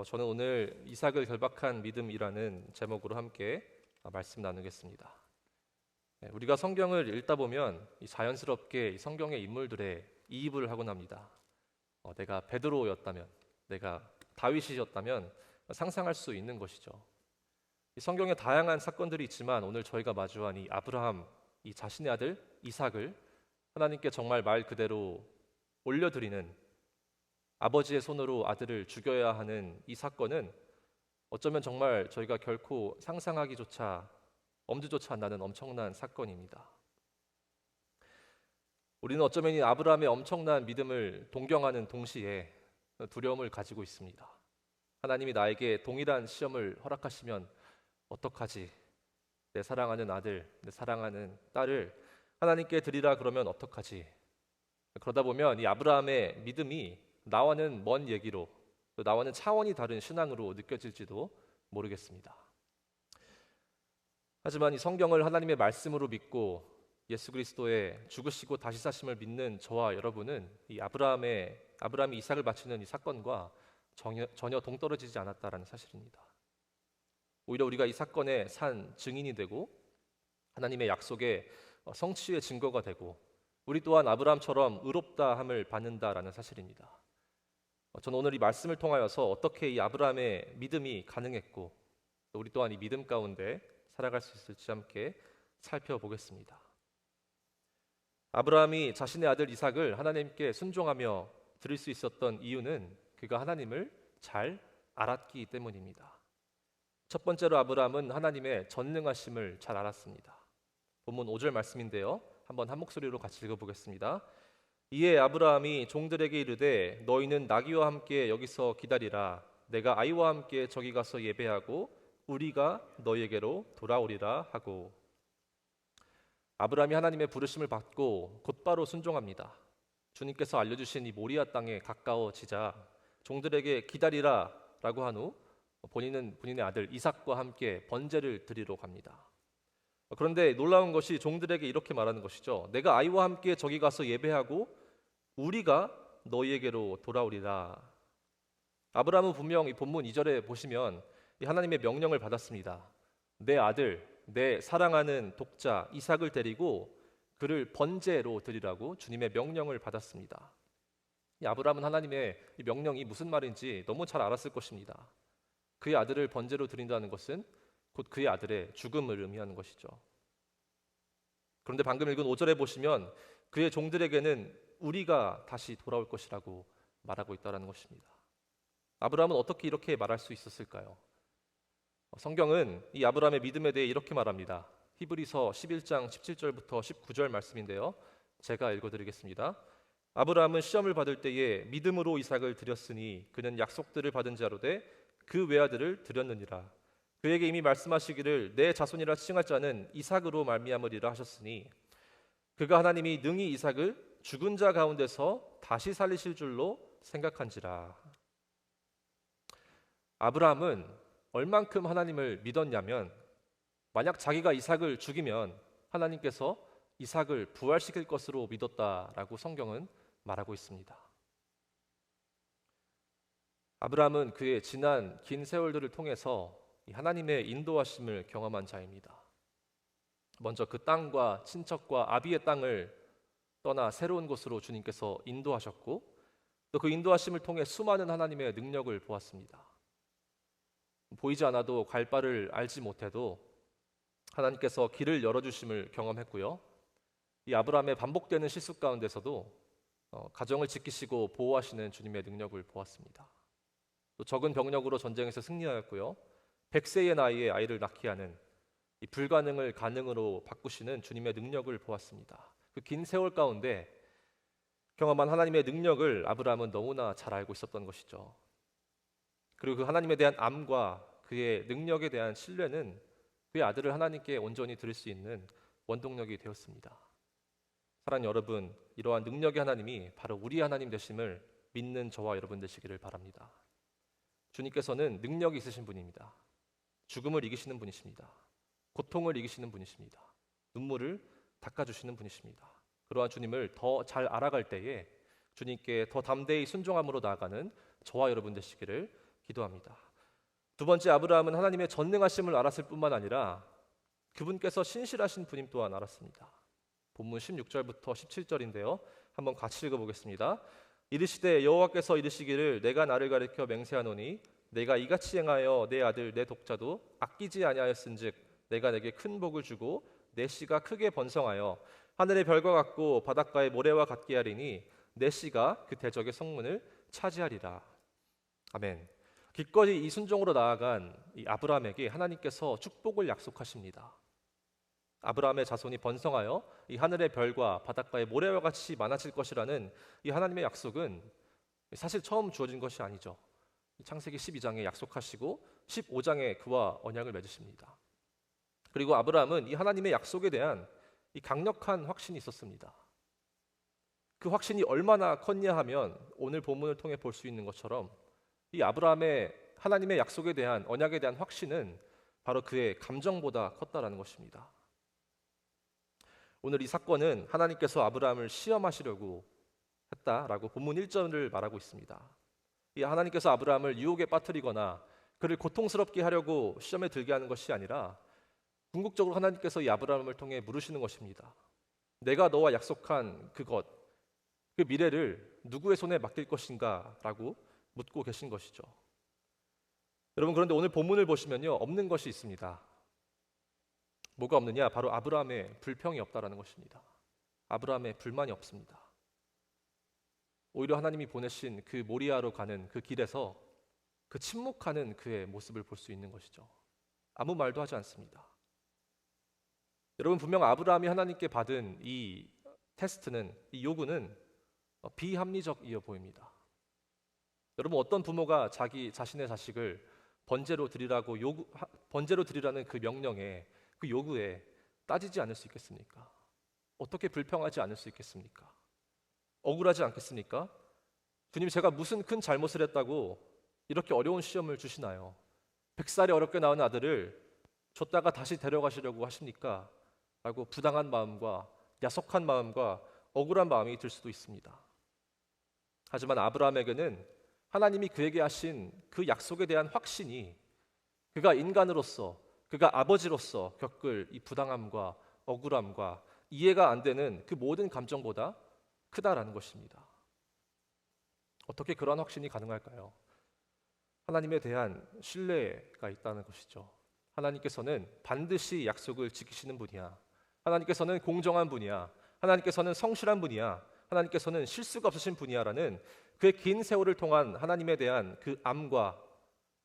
저는 오늘 이삭을 결박한 믿음이라는 제목으로 함께 말씀 나누겠습니다. 우리가 성경을 읽다 보면 자연스럽게 이 성경의 인물들의 이입을 하곤 합니다. 내가 베드로였다면, 내가 다윗이었다면 상상할 수 있는 것이죠. 이 성경에 다양한 사건들이 있지만 오늘 저희가 마주한 이 아브라함, 이 자신의 아들 이삭을 하나님께 정말 말 그대로 올려드리는, 아버지의 손으로 아들을 죽여야 하는 이 사건은 어쩌면 정말 저희가 결코 상상하기조차 엄두조차 안 나는 엄청난 사건입니다. 우리는 어쩌면 이 아브라함의 엄청난 믿음을 동경하는 동시에 두려움을 가지고 있습니다. 하나님이 나에게 동일한 시험을 허락하시면 어떡하지? 내 사랑하는 아들, 내 사랑하는 딸을 하나님께 드리라 그러면 어떡하지? 그러다 보면 이 아브라함의 믿음이 나와는 먼 얘기로, 또 나와는 차원이 다른 신앙으로 느껴질지도 모르겠습니다. 하지만 이 성경을 하나님의 말씀으로 믿고 예수 그리스도의 죽으시고 다시 사심을 믿는 저와 여러분은 이 아브라함이 이삭을 바치는 이 사건과 전혀 동떨어지지 않았다라는 사실입니다. 오히려 우리가 이 사건의 산 증인이 되고 하나님의 약속의 성취의 증거가 되고 우리 또한 아브라함처럼 의롭다함을 받는다라는 사실입니다. 저는 오늘 이 말씀을 통하여서 어떻게 이 아브라함의 믿음이 가능했고 또 우리 또한 이 믿음 가운데 살아갈 수 있을지 함께 살펴보겠습니다. 아브라함이 자신의 아들 이삭을 하나님께 순종하며 드릴 수 있었던 이유는 그가 하나님을 잘 알았기 때문입니다. 첫 번째로 아브라함은 하나님의 전능하심을 잘 알았습니다. 본문 5절 말씀인데요. 한번 한 목소리로 같이 읽어보겠습니다. 이에 아브라함이 종들에게 이르되 너희는 나귀와 함께 여기서 기다리라. 내가 아이와 함께 저기 가서 예배하고 우리가 너희에게로 돌아오리라 하고. 아브라함이 하나님의 부르심을 받고 곧바로 순종합니다. 주님께서 알려주신 이 모리아 땅에 가까워지자 종들에게 기다리라 라고 한 후 본인의 아들 이삭과 함께 번제를 드리러 갑니다. 그런데 놀라운 것이 종들에게 이렇게 말하는 것이죠. 내가 아이와 함께 저기 가서 예배하고 우리가 너희에게로 돌아오리라. 아브라함은 분명 이 본문 2절에 보시면 이 하나님의 명령을 받았습니다. 내 아들, 내 사랑하는 독자 이삭을 데리고 그를 번제로 드리라고 주님의 명령을 받았습니다. 이 아브라함은 하나님의 이 명령이 무슨 말인지 너무 잘 알았을 것입니다. 그의 아들을 번제로 드린다는 것은 곧 그의 아들의 죽음을 의미하는 것이죠. 그런데 방금 읽은 5절에 보시면 그의 종들에게는 우리가 다시 돌아올 것이라고 말하고 있다는 것입니다. 아브라함은 어떻게 이렇게 말할 수 있었을까요? 성경은 이 아브라함의 믿음에 대해 이렇게 말합니다. 히브리서 11장 17절부터 19절 말씀인데요. 제가 읽어드리겠습니다. 아브라함은 시험을 받을 때에 믿음으로 이삭을 드렸으니 그는 약속들을 받은 자로 돼 그 외아들을 드렸느니라. 그에게 이미 말씀하시기를 내 자손이라 칭할 자는 이삭으로 말미암으리라 하셨으니 그가 하나님이 능히 이삭을 죽은 자 가운데서 다시 살리실 줄로 생각한지라. 아브라함은 얼만큼 하나님을 믿었냐면 만약 자기가 이삭을 죽이면 하나님께서 이삭을 부활시킬 것으로 믿었다라고 성경은 말하고 있습니다. 아브라함은 그의 지난 긴 세월들을 통해서 하나님의 인도하심을 경험한 자입니다. 먼저 그 땅과 친척과 아비의 땅을 떠나 새로운 곳으로 주님께서 인도하셨고 또 그 인도하심을 통해 수많은 하나님의 능력을 보았습니다. 보이지 않아도 갈 바를 알지 못해도 하나님께서 길을 열어주심을 경험했고요. 이 아브라함의 반복되는 실수 가운데서도 가정을 지키시고 보호하시는 주님의 능력을 보았습니다. 또 적은 병력으로 전쟁에서 승리하였고요. 100세의 나이에 아이를 낳게 하는 이 불가능을 가능으로 바꾸시는 주님의 능력을 보았습니다. 그 긴 세월 가운데 경험한 하나님의 능력을 아브라함은 너무나 잘 알고 있었던 것이죠. 그리고 그 하나님에 대한 암과 그의 능력에 대한 신뢰는 그의 아들을 하나님께 온전히 드릴 수 있는 원동력이 되었습니다. 사랑하는 여러분, 이러한 능력의 하나님이 바로 우리 하나님 되심을 믿는 저와 여러분 되시기를 바랍니다. 주님께서는 능력이 있으신 분입니다. 죽음을 이기시는 분이십니다. 고통을 이기시는 분이십니다. 눈물을 닦아주시는 분이십니다. 그러한 주님을 더 잘 알아갈 때에 주님께 더 담대히 순종함으로 나아가는 저와 여러분 되시기를 기도합니다. 두 번째, 아브라함은 하나님의 전능하심을 알았을 뿐만 아니라 그분께서 신실하신 분임 또한 알았습니다. 본문 16절부터 17절인데요. 한번 같이 읽어보겠습니다. 이르시되 여호와께서 이르시기를 내가 나를 가리켜 맹세하노니 내가 이같이 행하여 내 아들 내 독자도 아끼지 아니하였은즉 내가 내게 큰 복을 주고 내 씨가 크게 번성하여 하늘의 별과 같고 바닷가의 모래와 같게 하리니 내 씨가 그 대적의 성문을 차지하리라. 아멘. 기꺼이 이 순종으로 나아간 이 아브라함에게 하나님께서 축복을 약속하십니다. 아브라함의 자손이 번성하여 이 하늘의 별과 바닷가의 모래와 같이 많아질 것이라는 이 하나님의 약속은 사실 처음 주어진 것이 아니죠. 창세기 12장에 약속하시고 15장에 그와 언약을 맺으십니다. 그리고 아브라함은 이 하나님의 약속에 대한 이 강력한 확신이 있었습니다. 그 확신이 얼마나 컸냐 하면 오늘 본문을 통해 볼 수 있는 것처럼 이 아브라함의 하나님의 약속에 대한 언약에 대한 확신은 바로 그의 감정보다 컸다라는 것입니다. 오늘 이 사건은 하나님께서 아브라함을 시험하시려고 했다라고 본문 1절을 말하고 있습니다. 이 하나님께서 아브라함을 유혹에 빠뜨리거나 그를 고통스럽게 하려고 시험에 들게 하는 것이 아니라 궁극적으로 하나님께서 이 아브라함을 통해 물으시는 것입니다. 내가 너와 약속한 그것, 그 미래를 누구의 손에 맡길 것인가? 라고 묻고 계신 것이죠. 여러분, 그런데 오늘 본문을 보시면요, 없는 것이 있습니다. 뭐가 없느냐? 바로 아브라함의 불평이 없다라는 것입니다. 아브라함의 불만이 없습니다. 오히려 하나님이 보내신 그 모리아로 가는 그 길에서 그 침묵하는 그의 모습을 볼 수 있는 것이죠. 아무 말도 하지 않습니다. 여러분, 분명 아브라함이 하나님께 받은 이 테스트는, 이 요구는 비합리적이어 보입니다. 여러분, 어떤 부모가 자신의 자식을 번제로 드리라는 그 명령에, 그 요구에 따지지 않을 수 있겠습니까? 어떻게 불평하지 않을 수 있겠습니까? 억울하지 않겠습니까? 주님, 제가 무슨 큰 잘못을 했다고 이렇게 어려운 시험을 주시나요? 100살이 어렵게 낳은 아들을 줬다가 다시 데려가시려고 하십니까? 라고 부당한 마음과 야속한 마음과 억울한 마음이 들 수도 있습니다. 하지만 아브라함에게는 하나님이 그에게 하신 그 약속에 대한 확신이 그가 인간으로서, 그가 아버지로서 겪을 이 부당함과 억울함과 이해가 안 되는 그 모든 감정보다 크다라는 것입니다. 어떻게 그러한 확신이 가능할까요? 하나님에 대한 신뢰가 있다는 것이죠. 하나님께서는 반드시 약속을 지키시는 분이야. 하나님께서는 공정한 분이야. 하나님께서는 성실한 분이야. 하나님께서는 실수가 없으신 분이야라는 그의 긴 세월을 통한 하나님에 대한 그 암과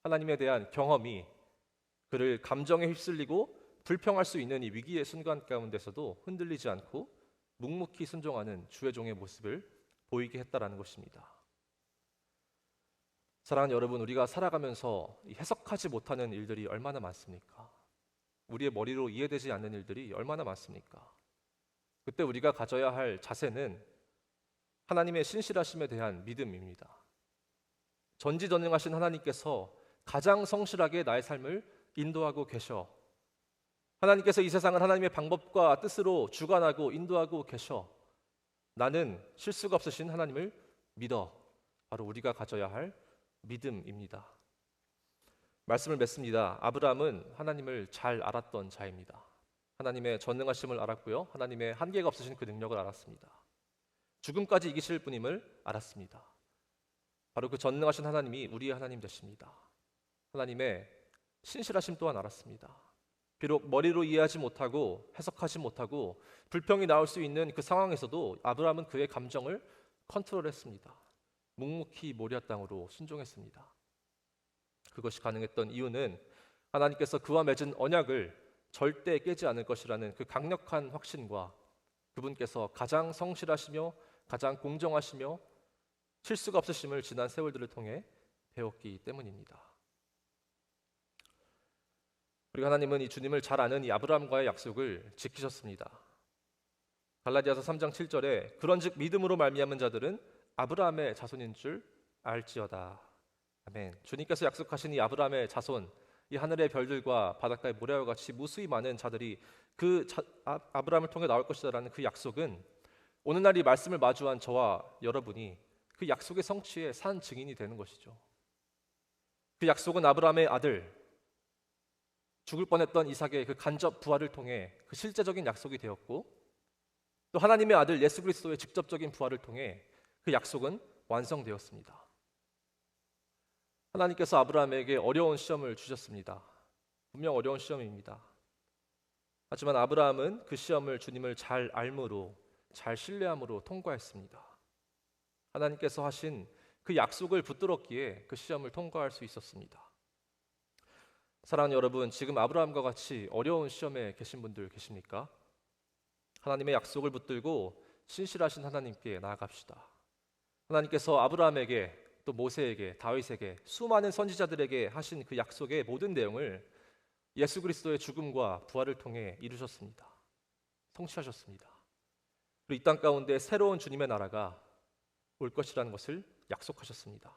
하나님에 대한 경험이 그를 감정에 휩쓸리고 불평할 수 있는 이 위기의 순간 가운데서도 흔들리지 않고 묵묵히 순종하는 주의 종의 모습을 보이게 했다라는 것입니다. 사랑하는 여러분, 우리가 살아가면서 해석하지 못하는 일들이 얼마나 많습니까? 우리의 머리로 이해되지 않는 일들이 얼마나 많습니까? 그때 우리가 가져야 할 자세는 하나님의 신실하심에 대한 믿음입니다. 전지전능하신 하나님께서 가장 성실하게 나의 삶을 인도하고 계셔. 하나님께서 이 세상을 하나님의 방법과 뜻으로 주관하고 인도하고 계셔. 나는 실수가 없으신 하나님을 믿어. 바로 우리가 가져야 할 믿음입니다. 말씀을 맺습니다. 아브라함은 하나님을 잘 알았던 자입니다. 하나님의 전능하심을 알았고요, 하나님의 한계가 없으신 그 능력을 알았습니다. 죽음까지 이기실 분임을 알았습니다. 바로 그 전능하신 하나님이 우리의 하나님 되십니다. 하나님의 신실하심 또한 알았습니다. 비록 머리로 이해하지 못하고 해석하지 못하고 불평이 나올 수 있는 그 상황에서도 아브라함은 그의 감정을 컨트롤했습니다. 묵묵히 모리아 땅으로 순종했습니다. 그것이 가능했던 이유는 하나님께서 그와 맺은 언약을 절대 깨지 않을 것이라는 그 강력한 확신과 그분께서 가장 성실하시며 가장 공정하시며 실수가 없으심을 지난 세월들을 통해 배웠기 때문입니다. 그리고 하나님은 이 주님을 잘 아는 이 아브라함과의 약속을 지키셨습니다. 갈라디아서 3장 7절에 그런즉 믿음으로 말미암은 자들은 아브라함의 자손인 줄 알지어다. 아멘. 주님께서 약속하신 이 아브라함의 자손, 이 하늘의 별들과 바닷가의 모래와 같이 무수히 많은 자들이 아브라함을 통해 나올 것이다라는 그 약속은 오늘날 이 말씀을 마주한 저와 여러분이 그 약속의 성취의 산 증인이 되는 것이죠. 그 약속은 아브라함의 아들, 죽을 뻔했던 이삭의 그 간접 부활을 통해 그 실제적인 약속이 되었고, 또 하나님의 아들 예수 그리스도의 직접적인 부활을 통해 그 약속은 완성되었습니다. 하나님께서 아브라함에게 어려운 시험을 주셨습니다. 분명 어려운 시험입니다. 하지만 아브라함은 그 시험을 주님을 잘 알므로, 잘 신뢰함으로 통과했습니다. 하나님께서 하신 그 약속을 붙들었기에 그 시험을 통과할 수 있었습니다. 사랑하는 여러분, 지금 아브라함과 같이 어려운 시험에 계신 분들 계십니까? 하나님의 약속을 붙들고 신실하신 하나님께 나아갑시다. 하나님께서 아브라함에게, 또 모세에게, 다윗에게, 수많은 선지자들에게 하신 그 약속의 모든 내용을 예수 그리스도의 죽음과 부활을 통해 이루셨습니다. 성취하셨습니다. 그리고 이 땅 가운데 새로운 주님의 나라가 올 것이라는 것을 약속하셨습니다.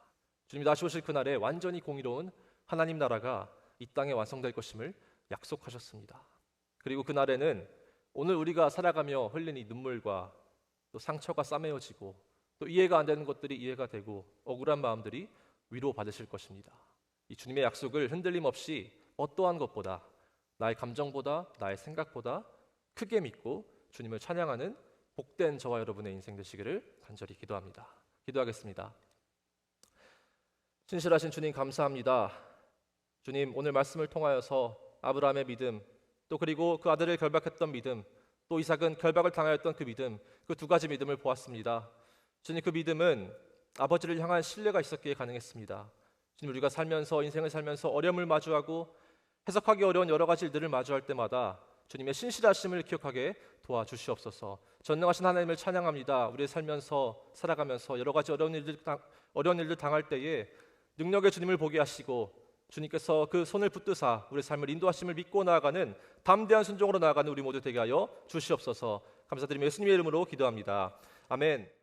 주님이 다시 오실 그날에 완전히 공의로운 하나님 나라가 이 땅에 완성될 것임을 약속하셨습니다. 그리고 그날에는 오늘 우리가 살아가며 흘린 이 눈물과 또 상처가 싸매어지고 또 이해가 안 되는 것들이 이해가 되고 억울한 마음들이 위로받으실 것입니다. 이 주님의 약속을 흔들림 없이 어떠한 것보다, 나의 감정보다, 나의 생각보다 크게 믿고 주님을 찬양하는 복된 저와 여러분의 인생 되시기를 간절히 기도합니다. 기도하겠습니다. 신실하신 주님, 감사합니다. 주님, 오늘 말씀을 통하여서 아브라함의 믿음, 또 그리고 그 아들을 결박했던 믿음, 또 이삭은 결박을 당하였던 그 믿음, 그 두 가지 믿음을 보았습니다. 주님, 그 믿음은 아버지를 향한 신뢰가 있었기에 가능했습니다. 주님, 우리가 살면서, 인생을 살면서 어려움을 마주하고 해석하기 어려운 여러 가지 일들을 마주할 때마다 주님의 신실하심을 기억하게 도와주시옵소서. 전능하신 하나님을 찬양합니다. 우리의 살면서, 살아가면서 여러 가지 어려운 일들 당할 때에 능력의 주님을 보게 하시고 주님께서 그 손을 붙드사 우리의 삶을 인도하심을 믿고 나아가는 담대한 순종으로 나아가는 우리 모두 되게 하여 주시옵소서. 감사드리며 예수님의 이름으로 기도합니다. 아멘.